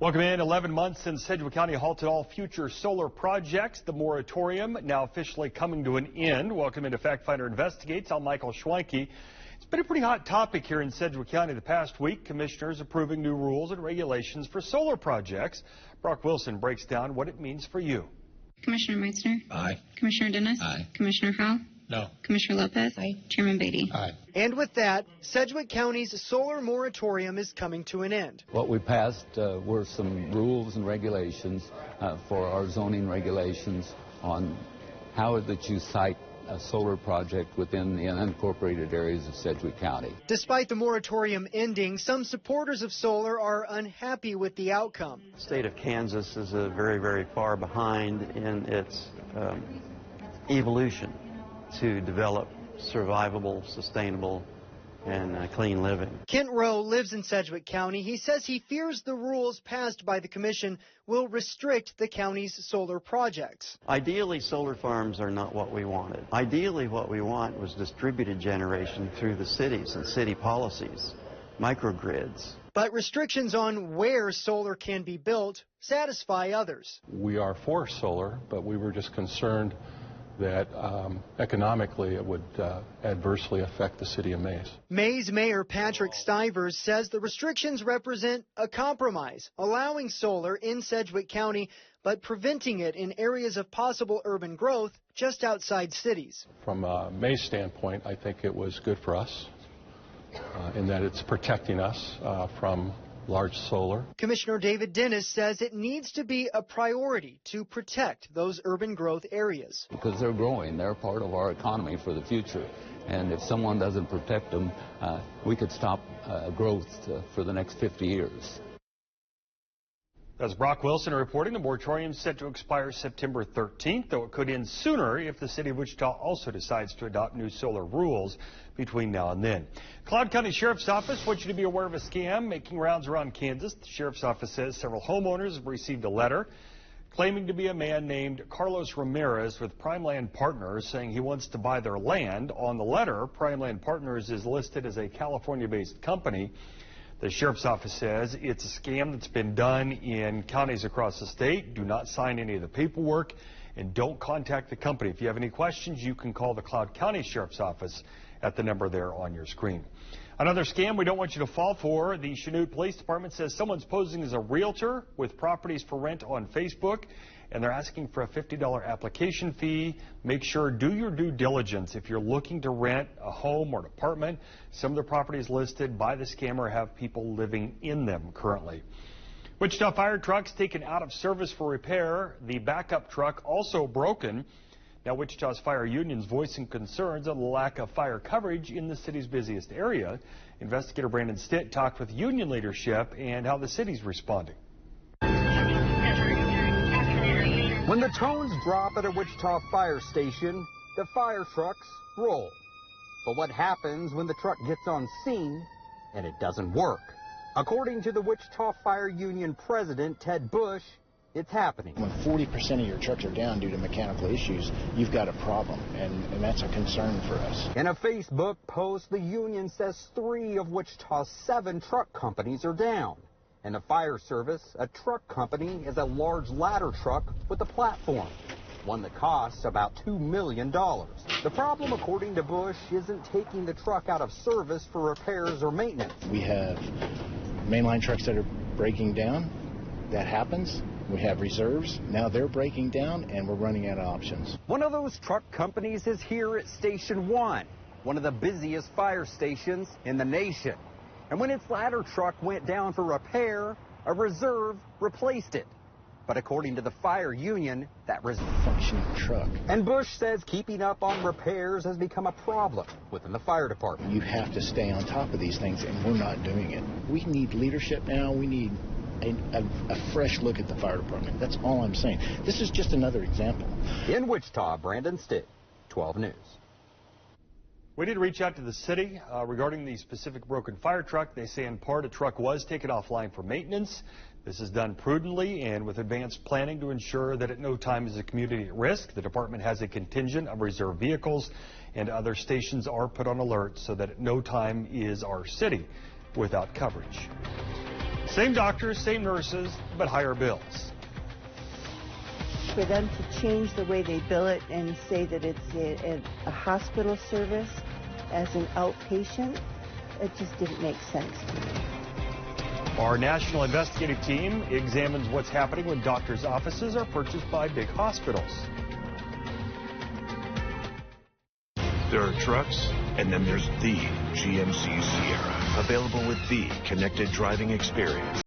Welcome in. 11 months since Sedgwick County halted all future solar projects. The moratorium now officially coming to an end. Welcome into Factfinder Investigates. I'm Michael Schwanke. It's been a pretty hot topic here in Sedgwick County the past week. Commissioners approving new rules and regulations for solar projects. Brock Wilson breaks down what it means for you. Commissioner Meitzner. Aye. Commissioner Dennis. Aye. Commissioner Howell. No. Commissioner Lopez. Aye. Chairman Beatty. Aye. And with that, Sedgwick County's solar moratorium is coming to an end. What we passed were some rules and regulations for our zoning regulations on how that you site a solar project within the unincorporated areas of Sedgwick County. Despite the moratorium ending, some supporters of solar are unhappy with the outcome. The state of Kansas is very, very far behind in its evolution to develop survivable, sustainable, and clean living. Kent Rowe lives in Sedgwick County. He says he fears the rules passed by the commission will restrict the county's solar projects. Ideally, solar farms are not what we wanted. Ideally, what we want was distributed generation through the cities and city policies, microgrids. But restrictions on where solar can be built satisfy others. We are for solar, but we were just concerned that economically it would adversely affect the city of Mays. Mays Mayor Patrick Stivers says the restrictions represent a compromise, allowing solar in Sedgwick County, but preventing it in areas of possible urban growth just outside cities. From a Mays standpoint, I think it was good for us in that it's protecting us from large solar. Commissioner David Dennis says it needs to be a priority to protect those urban growth areas. Because they're growing, they're part of our economy for the future. And if someone doesn't protect them, we could stop growth for the next 50 years. That's Brock Wilson reporting. The moratorium is set to expire September 13th, though it could end sooner if the city of Wichita also decides to adopt new solar rules between now and then. Cloud County Sheriff's Office wants you to be aware of a scam making rounds around Kansas. The Sheriff's Office says several homeowners have received a letter claiming to be a man named Carlos Ramirez with Prime Land Partners, saying he wants to buy their land. On the letter, Prime Land Partners is listed as a California-based company. The Sheriff's Office says it's a scam that's been done in counties across the state. Do not sign any of the paperwork and don't contact the company. If you have any questions, you can call the Cloud County Sheriff's Office at the number there on your screen. Another scam we don't want you to fall for. The Chanute Police Department says someone's posing as a realtor with properties for rent on Facebook, and they're asking for a $50 application fee. Make sure, do your due diligence. If you're looking to rent a home or an apartment, some of the properties listed by the scammer have people living in them currently. Wichita fire trucks taken out of service for repair. The backup truck also broken. Now, Wichita's fire union's voicing concerns on the lack of fire coverage in the city's busiest area. Investigator Brandon Stitt talked with union leadership and how the city's responding. When the tones drop at a Wichita fire station, the fire trucks roll. But what happens when the truck gets on scene and it doesn't work? According to the Wichita Fire Union president, Ted Bush, it's happening. When 40% of your trucks are down due to mechanical issues, you've got a problem, and that's a concern for us. In a Facebook post, the union says 3 of Wichita's 7 truck companies are down. In the fire service, a truck company is a large ladder truck with a platform, one that costs about $2 million. The problem, according to Bush, isn't taking the truck out of service for repairs or maintenance. We have mainline trucks that are breaking down. That happens. We have reserves. Now they're breaking down, and we're running out of options. One of those truck companies is here at Station 1, one of the busiest fire stations in the nation. And when its ladder truck went down for repair, a reserve replaced it. But according to the fire union, that was a functioning truck. And Bush says keeping up on repairs has become a problem within the fire department. You have to stay on top of these things, and we're not doing it. We need leadership now. We need a fresh look at the fire department. That's all I'm saying. This is just another example. In Wichita, Brandon Stitt, 12 News. We did reach out to the city regarding the specific broken fire truck. They say in part a truck was taken offline for maintenance. This is done prudently and with advanced planning to ensure that at no time is the community at risk. The department has a contingent of reserve vehicles, and other stations are put on alert so that at no time is our city without coverage. Same doctors, same nurses, but higher bills. For them to change the way they bill it and say that it's a hospital service as an outpatient, it just didn't make sense to me. Our national investigative team examines what's happening when doctors' offices are purchased by big hospitals. There are trucks, and then there's the GMC Sierra, available with the connected driving experience.